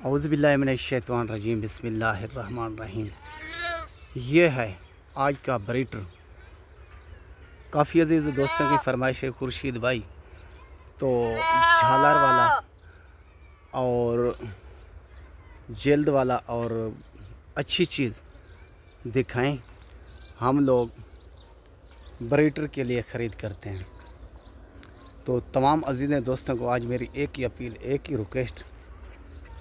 औज़ुबिल्लाहिमिनश्शैतानिर्रजीम बिस्मिल्लाहिर्रहमानिर्रहीम। ये है आज का ब्रीडर। काफ़ी अजीज़ दोस्तों की फरमाइश है खुर्शीद भाई, तो झालर वाला और जल्द वाला और अच्छी चीज़ दिखाएं। हम लोग ब्रीडर के लिए ख़रीद करते हैं। तो तमाम अजीज़ दोस्तों को आज मेरी एक ही अपील, एक ही रिक्वेस्ट,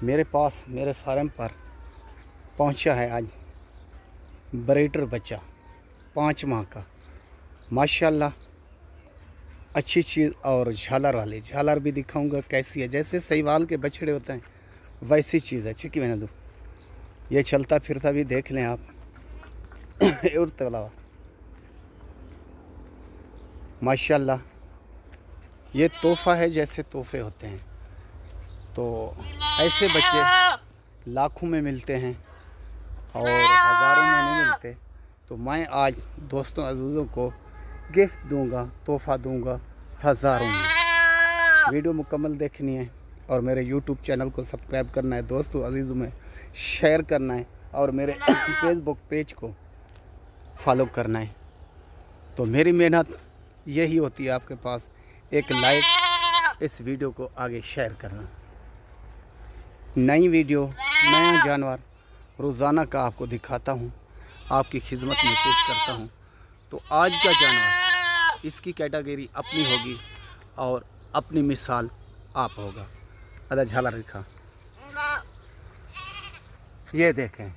मेरे पास मेरे फार्म पर पहुंचा है आज ब्रीडर बच्चा 5 माह का, माशाल्लाह अच्छी चीज़। और झालर वाली झालर भी दिखाऊंगा कैसी है। जैसे सहीवाल के बछड़े होते हैं वैसी चीज़ है। चिकी मैंने दो ये चलता फिरता भी देख लें आप। उड़ते वाला माशाल्लाह ये तोहफ़ा है, जैसे तोहफ़े होते हैं। तो ऐसे बच्चे लाखों में मिलते हैं और हज़ारों में नहीं मिलते। तो मैं आज दोस्तों अज़ीज़ों को गिफ्ट दूंगा, तोहफ़ा दूंगा हज़ारों में। वीडियो मुकम्मल देखनी है और मेरे YouTube चैनल को सब्सक्राइब करना है, दोस्तों अज़ीज़ों में शेयर करना है और मेरे फेसबुक पेज को फॉलो करना है। तो मेरी मेहनत यही होती है आपके पास, एक लाइक, इस वीडियो को आगे शेयर करना। नई वीडियो, नया जानवर रोज़ाना का आपको दिखाता हूँ, आपकी खिदमत में पेश करता हूँ। तो आज का जानवर इसकी कैटेगरी अपनी होगी और अपनी मिसाल आप होगा। अदा झालर दिखा, ये देखें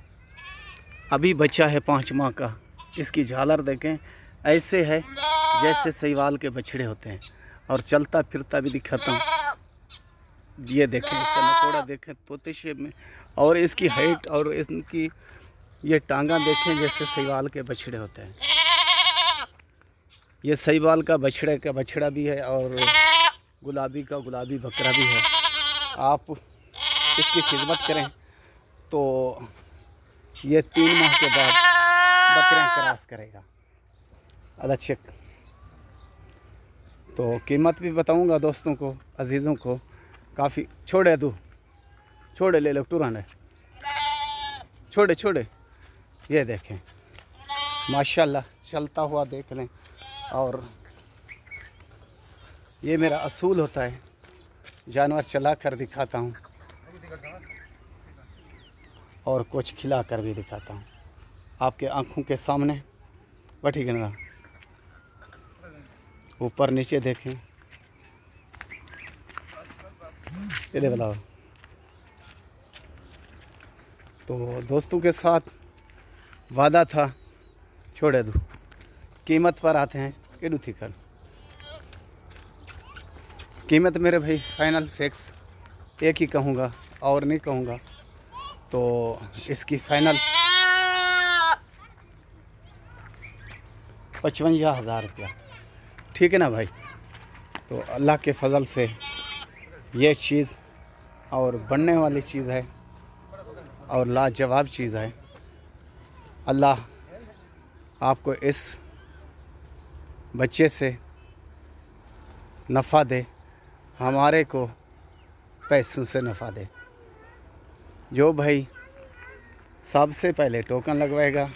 अभी बच्चा है 5 माह का। इसकी झालर देखें, ऐसे है जैसे सहीवाल के बछड़े होते हैं। और चलता फिरता भी दिखाता हूँ। ये देखें इसका नकोड़ा देखें तोते शेप में, और इसकी हाइट और इसकी ये टांगा देखें जैसे सहीवाल के बछड़े होते हैं। ये सहीवाल का बछड़ा भी है और गुलाबी का गुलाबी बकरा भी है। आप इसकी खिदमत करें तो ये 3 माह के बाद बकरियां क्रॉस करेगा। अच्छा, तो कीमत भी बताऊंगा दोस्तों को, अजीज़ों को। काफ़ी छोड़े ले लो टूरान छोड़े ये देखें माशाल्लाह चलता हुआ देख लें। और ये मेरा असूल होता है, जानवर चला कर दिखाता हूँ और कुछ खिला कर भी दिखाता हूँ आपके आँखों के सामने। बैठी गणना ऊपर नीचे देखें, ये बताओ। तो दोस्तों के साथ वादा था, छोड़े दो। कीमत पर आते हैं, केडू थी कर कीमत मेरे भाई फाइनल फिक्स एक ही कहूँगा और नहीं कहूँगा। तो इसकी फाइनल 55,000 रुपया, ठीक है ना भाई। तो अल्लाह के फजल से ये चीज़ और बनने वाली चीज़ है और लाजवाब चीज़ है। अल्लाह आपको इस बच्चे से नफ़ा दे, हमारे को पैसों से नफ़ा दे। जो भाई सबसे पहले टोकन लगवाएगा,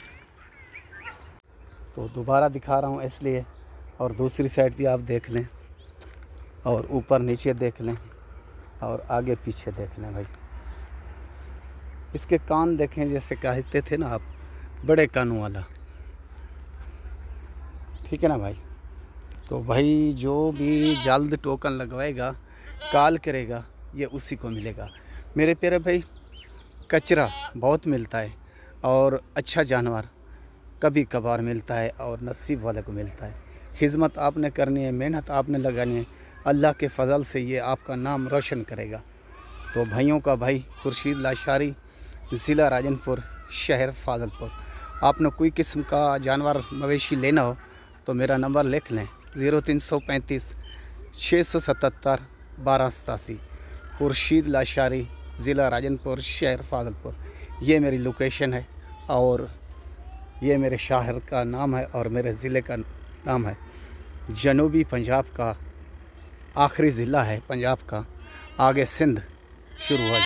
तो दोबारा दिखा रहा हूँ इसलिए, और दूसरी साइड भी आप देख लें और ऊपर नीचे देख लें और आगे पीछे देख लें भाई। इसके कान देखें जैसे कहते थे ना आप, बड़े कानों वाला, ठीक है ना भाई। तो भाई जो भी जल्द टोकन लगवाएगा, कॉल करेगा, ये उसी को मिलेगा। मेरे प्यारे भाई कचरा बहुत मिलता है और अच्छा जानवर कभी कभार मिलता है और नसीब वाले को मिलता है। खिदमत आपने करनी है, मेहनत आपने लगानी है, अल्लाह के फजल से ये आपका नाम रोशन करेगा। तो भाइयों का भाई खुर्शीद लाशारी, ज़िला राजनपुर, शहर फाजलपुर। आपने कोई किस्म का जानवर मवेशी लेना हो तो मेरा नंबर लिख लें 0335 677 1287। खुर्शीद लाशारी, ज़िला राजनपुर, शहर फाजलपुर, ये मेरी लोकेशन है और ये मेरे शहर का नाम है और मेरे ज़िले का नाम है। जनूबी पंजाब का आखिरी ज़िला है पंजाब का, आगे सिंध शुरू हुआ।